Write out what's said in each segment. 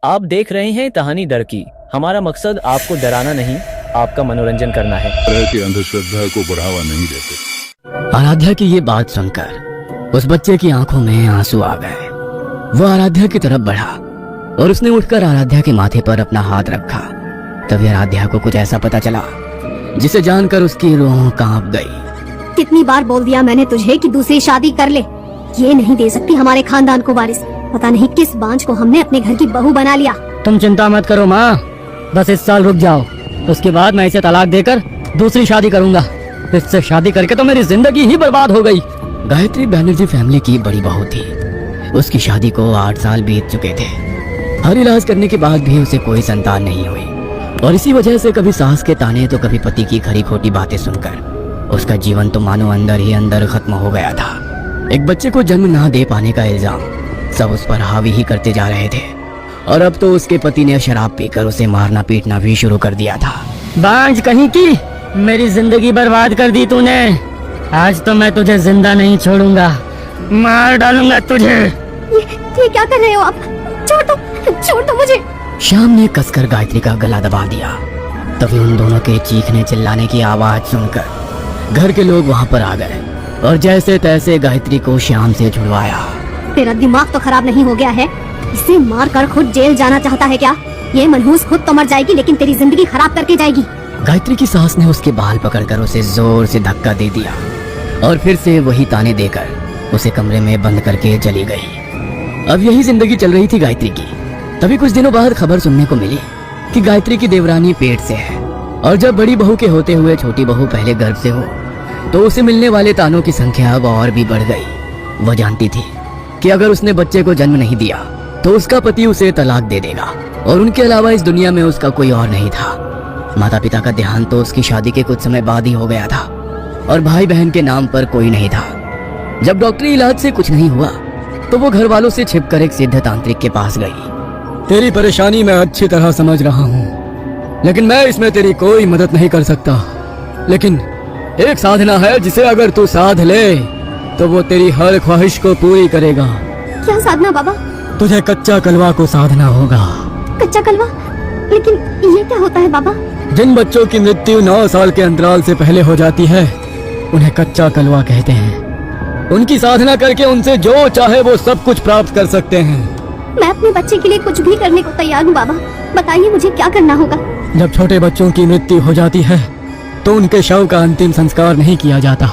आप देख रहे हैं कहानी डर की। हमारा मकसद आपको डराना नहीं, आपका मनोरंजन करना है। तरह की अंधश्रद्धा को बढ़ावा नहीं देते। आराध्या की ये बात सुनकर उस बच्चे की आंखों में आंसू आ गए। वो आराध्या की तरफ बढ़ा और उसने उठकर आराध्या के माथे पर अपना हाथ रखा। तभी आराध्या को कुछ ऐसा पता चला जिसे जानकर उसकी रूह कांप गई। कितनी बार बोल दिया मैंने तुझे कि दूसरी शादी कर ले। ये नहीं दे सकती हमारे खानदान को वारिस। पता नहीं किस बांझ को हमने अपने घर की बहू बना लिया। तुम चिंता मत करो माँ, बस इस साल रुक जाओ। उसके बाद मैं इसे तलाक देकर दूसरी शादी करूंगा। इससे शादी करके तो मेरी जिंदगी ही बर्बाद हो गई। गायत्री बैनर्जी फैमिली की बड़ी बहू थी। उसकी शादी को 8 साल बीत चुके थे। हर इलाज करने के बाद भी उसे कोई संतान नहीं हुई और इसी वजह से कभी सास के ताने तो कभी पति की खरी खोटी बातें सुनकर उसका जीवन तो मानो अंदर ही अंदर खत्म हो गया था। एक बच्चे को जन्म ना दे पाने का इल्जाम सब उस पर हावी ही करते जा रहे थे और अब तो उसके पति ने शराब पीकर उसे मारना पीटना भी शुरू कर दिया था। बांझ कहीं की, मेरी जिंदगी बर्बाद कर दी तूने। आज तो मैं तुझे जिंदा नहीं छोड़ूंगा, मार डालूंगा तुझे। ये क्या कर रहे हो आप? छोड़ दो मुझे। श्याम ने कसकर गायत्री का गला दबा दिया। तभी उन दोनों के चीखने चिल्लाने की आवाज सुनकर घर के लोग वहाँ पर आ गए और जैसे तैसे गायत्री को श्याम से छुड़वाया। तेरा दिमाग तो खराब नहीं हो गया है? इसे मार कर खुद जेल जाना चाहता है क्या? ये मनहूस खुद तो मर जाएगी लेकिन तेरी जिंदगी खराब करके जाएगी। गायत्री की सास ने उसके बाल पकड़कर उसे जोर से धक्का दे दिया और फिर से वही ताने देकर उसे कमरे में बंद करके चली गई। अब यही जिंदगी चल रही थी गायत्री की। तभी कुछ दिनों बाद खबर सुनने को मिली कि गायत्री की देवरानी पेट से है और जब बड़ी बहू के होते हुए छोटी बहू पहले गर्भ से हो तो उसे मिलने वाले तानों की संख्या अब और भी बढ़ गई। वह जानती थी कि अगर उसने बच्चे को जन्म नहीं दिया तो उसका पति उसे तलाक दे देगा और उनके अलावा इस दुनिया में उसका कोई और नहीं था। माता पिता का देहांत तो उसकी शादी के कुछ समय बाद ही हो गया था और भाई बहन के नाम पर कोई नहीं था। जब डॉक्टरी इलाज से कुछ नहीं हुआ तो वो घर वालों से छिपकर एक सिद्ध तांत्रिक के पास गई। तेरी परेशानी मैं अच्छी तरह समझ रहा हूँ लेकिन मैं इसमें तेरी कोई मदद नहीं कर सकता। लेकिन एक साधना है जिसे अगर तू साध ले तो वो तेरी हर ख्वाहिश को पूरी करेगा। क्या साधना बाबा? तुझे कच्चा कलवा को साधना होगा। कच्चा कलवा? लेकिन ये क्या होता है बाबा? जिन बच्चों की मृत्यु 9 साल के अंतराल से पहले हो जाती है उन्हें कच्चा कलवा कहते हैं। उनकी साधना करके उनसे जो चाहे वो सब कुछ प्राप्त कर सकते हैं। मैं अपने बच्चे के लिए कुछ भी करने को तैयार हूँ बाबा। बताइए मुझे क्या करना होगा? जब छोटे बच्चों की मृत्यु हो जाती है तो उनके शव का अंतिम संस्कार नहीं किया जाता।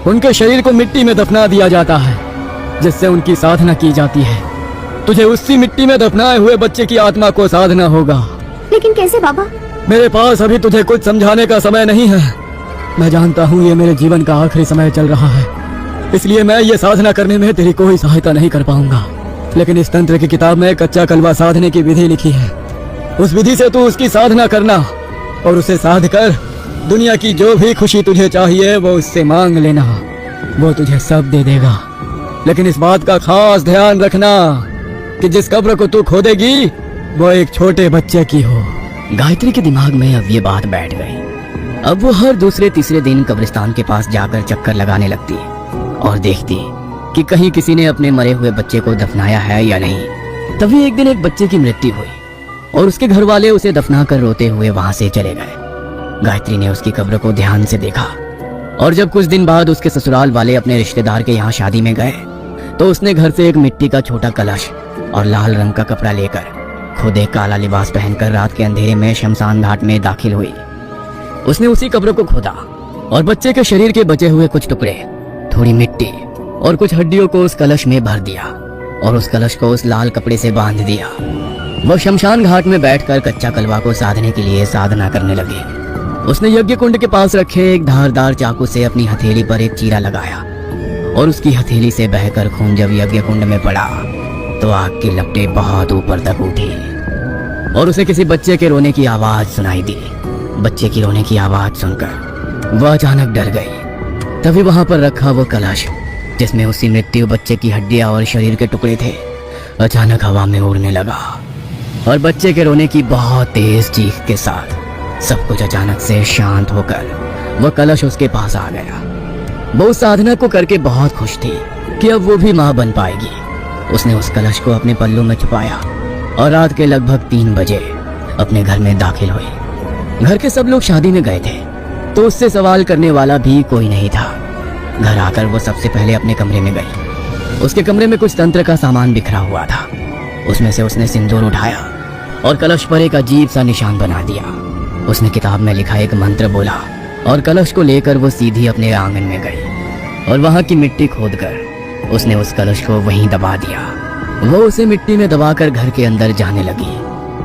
उनके शरीर को मिट्टी में दफना दिया जाता है जिससे उनकी साधना की जाती है। तुझे उसी मिट्टी में दफनाए हुए बच्चे की आत्मा को साधना होगा। लेकिन कैसे बाबा? मेरे पास अभी तुझे कुछ समझाने का समय नहीं है। मैं जानता हूँ ये मेरे जीवन का आखिरी समय चल रहा है, इसलिए मैं ये साधना करने में तेरी कोई सहायता नहीं कर पाऊंगा। लेकिन इस तंत्र की किताब में कच्चा कलवा साधने की विधि लिखी है। उस विधि से तू उसकी साधना करना और उसे साध कर दुनिया की जो भी खुशी तुझे चाहिए वो उससे मांग लेना। वो तुझे सब दे देगा। लेकिन इस बात का खास ध्यान रखना कि जिस कब्र को तू खोदेगी वो एक छोटे बच्चे की हो। गायत्री के दिमाग में अब ये बात बैठ गई। अब वो हर दूसरे तीसरे दिन कब्रिस्तान के पास जाकर चक्कर लगाने लगती और देखती कि कहीं किसी ने अपने मरे हुए बच्चे को दफनाया है या नहीं। तभी एक दिन एक बच्चे की मृत्यु हुई और उसके घर वाले उसे दफना कर रोते हुए वहां से चले गए। गायत्री ने उसकी कब्र को ध्यान से देखा और जब कुछ दिन बाद उसके ससुराल वाले अपने रिश्तेदार के यहाँ शादी में गए तो उसने घर से एक मिट्टी का छोटा कलश और लाल रंग का कपड़ा लेकर खुद एक काला लिबास पहनकर रात के अंधेरे में शमशान घाट में दाखिल हुई। उसने उसी कब्र को खोदा और बच्चे के शरीर के बचे हुए कुछ टुकड़े, थोड़ी मिट्टी और कुछ हड्डियों को उस कलश में भर दिया और उस कलश को उस लाल कपड़े से बांध दिया। वह शमशान घाट में बैठकर कच्चा कलवा को साधने के लिए साधना करने लगी। उसने यज्ञ कुंड के पास रखे एक धारदार चाकू से अपनी हथेली पर एक चीरा लगाया और उसकी हथेली से बहकर खून जब यज्ञ कुंड में पड़ा तो आग की लपटें बहुत ऊपर तक उठी और उसे किसी बच्चे के रोने की आवाज सुनाई दी। बच्चे की रोने की आवाज सुनकर वह अचानक डर गई। तभी वहां पर रखा वो कलश जिसमें उसी मृत्यु बच्चे की हड्डियां और शरीर के टुकड़े थे अचानक हवा में उड़ने लगा और बच्चे के रोने की बहुत तेज चीख के साथ सब कुछ अचानक से शांत होकर वह कलश उसके पास आ गया। वो उस साधना को करके बहुत खुश थी कि अब वो भी माँ बन पाएगी। उसने उस कलश को अपने पल्लू में छुपाया और रात के लगभग 3 बजे अपने घर में दाखिल हुई। घर के सब लोग शादी में गए थे, तो उससे सवाल करने वाला भी कोई नहीं था। घर आकर वो सबसे पहले अपने कमरे में गई। उसके कमरे में कुछ तंत्र का सामान बिखरा हुआ था। उसमें से उसने सिंदूर उठाया और कलश पर एक अजीब सा निशान बना दिया। उसने किताब में लिखा एक मंत्र बोला और कलश को लेकर वो सीधी अपने आंगन में गई और वहां की मिट्टी खोदकर उसने उस कलश को वहीं दबा दिया। वो उसे मिट्टी में दबाकर घर के अंदर जाने लगी।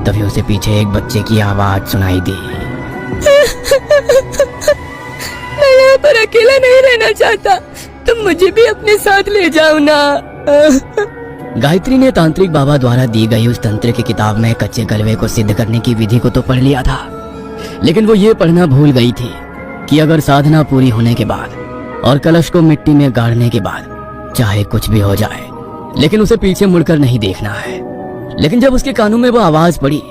तभी उसे पीछे एक बच्चे की आवाज सुनाई दी। मैं यहाँ पर अकेला नहीं रहना चाहता, तुम मुझे भी अपने साथ ले जाओ ना। गायत्री ने तांत्रिक बाबा द्वारा दी गई उस तंत्र की किताब में कच्चे कलवे को सिद्ध करने की विधि को तो पढ़ लिया था, लेकिन वो ये पढ़ना भूल गई थी कि अगर साधना पूरी होने के बाद और कलश को मिट्टी में गाड़ने के बाद चाहे कुछ भी हो जाए, लेकिन उसे पीछे मुड़कर नहीं देखना है। लेकिन जब उसके कानों में वो आवाज पड़ी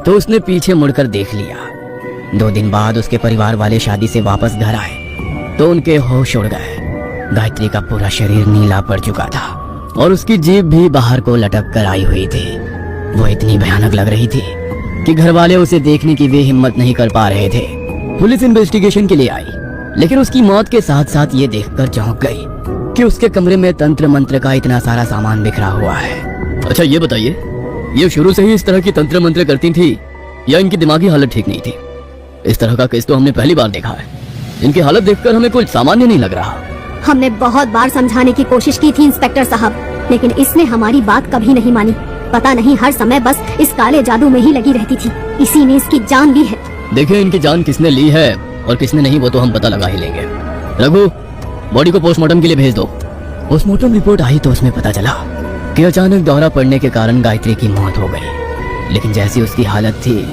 तो उसने पीछे मुड़कर देख लिया। 2 दिन बाद उसके परिवार वाले शादी से वापस घर आए तो उनके होश उड़ गए। गायत्री का पूरा शरीर नीला पड़ चुका था और उसकी जीभ भी बाहर को लटक कर आई हुई थी। वो इतनी भयानक लग रही थी कि घर वाले उसे देखने की वे हिम्मत नहीं कर पा रहे थे। पुलिस इन्वेस्टिगेशन के लिए आई, लेकिन उसकी मौत के साथ साथ ये देखकर चौंक गई कि उसके कमरे में तंत्र मंत्र का इतना सारा सामान बिखरा हुआ है। अच्छा ये बताइए, ये शुरू से ही इस तरह की तंत्र मंत्र करती थी या इनकी दिमागी हालत ठीक नहीं थी? इस तरह का केस तो हमने पहली बार देखा है। इनकी हालत देखकर हमें कुछ सामान्य नहीं लग रहा। हमने बहुत बार समझाने की कोशिश की थी इंस्पेक्टर साहब, लेकिन इसने हमारी बात कभी नहीं मानी। पता नहीं हर समय बस इस काले जादू में ही लगी रहती थी। इसी ने इसकी जान ली है। देखिए, इनकी जान किसने ली है और किसने नहीं वो तो हम पता लगा ही लेंगे। रघु, बॉडी को पोस्टमार्टम के लिए भेज दो। पोस्टमार्टम रिपोर्ट आई तो उसमें पता चला कि अचानक दौरा पड़ने के कारण गायत्री की मौत हो गई। लेकिन जैसी उसकी हालत थी,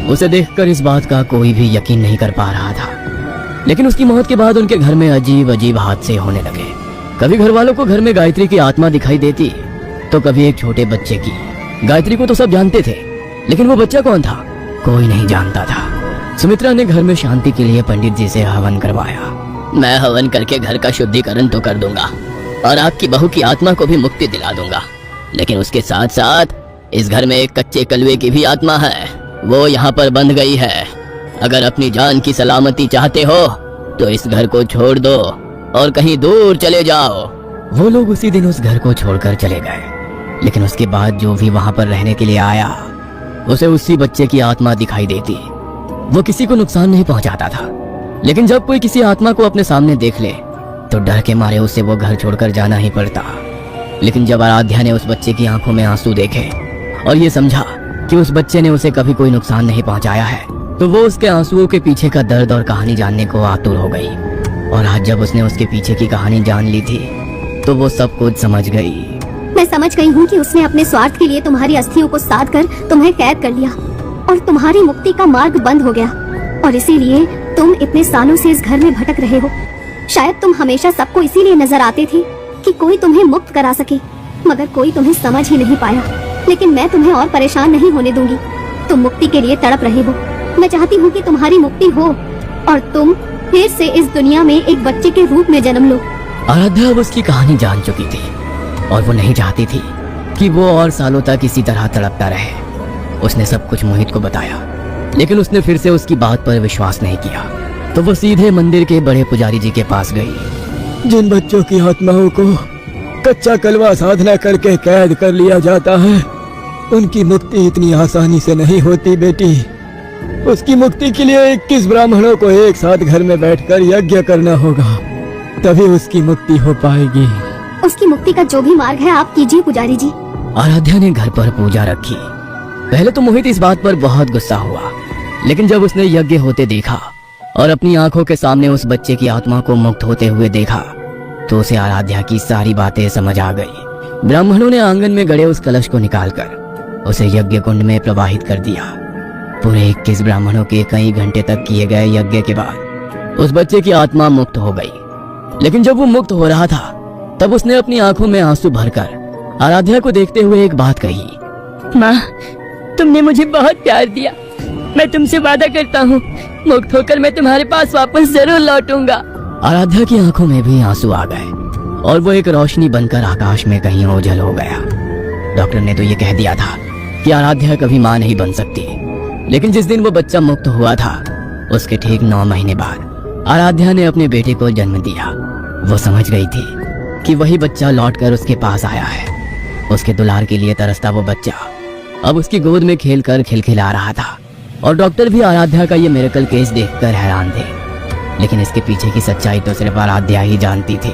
उसे देखकर इस बात का कोई भी यकीन नहीं कर पा रहा था। लेकिन उसकी मौत के बाद उनके घर में अजीब अजीब हादसे होने लगे। कभी घर वालों को घर में गायत्री की आत्मा दिखाई देती तो कभी एक छोटे बच्चे की। गायत्री को तो सब जानते थे, लेकिन वो बच्चा कौन था कोई नहीं जानता था। सुमित्रा ने घर में शांति के लिए पंडित जी से हवन करवाया। मैं हवन करके घर का शुद्धिकरण तो कर दूंगा और आपकी बहू की आत्मा को भी मुक्ति दिला दूंगा, लेकिन उसके साथ साथ इस घर में एक कच्चे कलवे की भी आत्मा है। वो यहाँ पर बंध गई है। अगर अपनी जान की सलामती चाहते हो तो इस घर को छोड़ दो और कहीं दूर चले जाओ। वो लोग उसी दिन उस घर को छोड़कर चले गए, लेकिन उसके बाद जो भी वहां पर रहने के लिए आया उसे उसी बच्चे की आत्मा दिखाई देती। वो किसी को नुकसान नहीं पहुंचाता था, लेकिन जब कोई किसी आत्मा को अपने सामने देख ले तो डर के मारे उसे वो घर छोड़कर जाना ही पड़ता। लेकिन जब आराध्या ने उस बच्चे की आंखों में आंसू देखे और ये समझा कि उस बच्चे ने उसे कभी कोई नुकसान नहीं पहुंचाया है, तो वो उसके आंसुओं के पीछे का दर्द और कहानी जानने को आतुर हो गई। और आज जब उसने उसके पीछे की कहानी जान ली थी तो वो सब कुछ समझ गई। मैं समझ गई हूँ कि उसने अपने स्वार्थ के लिए तुम्हारी अस्थियों को साध कर तुम्हें कैद कर लिया और तुम्हारी मुक्ति का मार्ग बंद हो गया, और इसीलिए तुम इतने सालों से इस घर में भटक रहे हो। शायद तुम हमेशा सबको इसीलिए नजर आते थे कि कोई तुम्हें मुक्त करा सके, मगर कोई तुम्हें समझ ही नहीं पाया। लेकिन मैं तुम्हें और परेशान नहीं होने दूंगी। तुम मुक्ति के लिए तड़प रहे हो। मैं चाहती हूँ कि तुम्हारी मुक्ति हो और तुम फिर से इस दुनिया में एक बच्चे के रूप में जन्म लो। आराध्या अब उसकी कहानी जान चुकी थी और वो नहीं चाहती थी कि वो और सालों तक इसी तरह तड़पता रहे। उसने सब कुछ मोहित को बताया, लेकिन उसने फिर से उसकी बात पर विश्वास नहीं किया। तो वो सीधे मंदिर के बड़े पुजारी जी के पास गई। जिन बच्चों की आत्माओं को कच्चा कलवा साधना करके कैद कर लिया जाता है, उनकी मुक्ति इतनी आसानी से नहीं होती बेटी। उसकी मुक्ति के लिए 21 ब्राह्मणों को एक साथ घर में बैठकर यज्ञ करना होगा, तभी उसकी मुक्ति हो पाएगी। उसकी मुक्ति का जो भी मार्ग है आप कीजिए पुजारी जी। आराध्या ने घर पर पूजा रखी। पहले तो मोहित इस बात पर बहुत गुस्सा हुआ, लेकिन जब उसने यज्ञ होते देखा और अपनी आंखों के सामने उस बच्चे की आत्मा को मुक्त होते हुए देखा तो उसे आराध्या की सारी बातें समझ आ गई। ब्राह्मणों ने आंगन में गड़े उस कलश को निकालकर उसे यज्ञ कुंड में प्रवाहित कर दिया। पूरे 21 ब्राह्मणों के कई घंटे तक किए गए यज्ञ के बाद उस बच्चे की आत्मा मुक्त हो गई। लेकिन जब वो मुक्त हो रहा था तब उसने अपनी आंखों में आंसू भरकर आराध्या को देखते हुए एक बात कही। माँ, तुमने मुझे बहुत प्यार दिया। मैं तुमसे वादा करता हूँ, मुक्त होकर मैं तुम्हारे पास वापस जरूर लौटूंगा। आराध्या की आंखों में भी आंसू आ गए और वो एक रोशनी बनकर आकाश में कहीं ओझल हो गया। डॉक्टर ने तो ये कह दिया था कि आराध्या कभी माँ नहीं बन सकती। लेकिन जिस दिन वो बच्चा मुक्त हुआ था, उसके ठीक 9 महीने बाद आराध्या ने अपने बेटे को जन्म दिया। वो समझ गई थी कि वही बच्चा लौटकर उसके पास आया है। उसके दुलार के लिए तरसता वो बच्चा अब उसकी गोद में खेलकर खिलखिला रहा था। और डॉक्टर भी आराध्या का ये मिरेकल केस देखकर हैरान थे। लेकिन इसके पीछे की सच्चाई तो सिर्फ आराध्या ही जानती थी।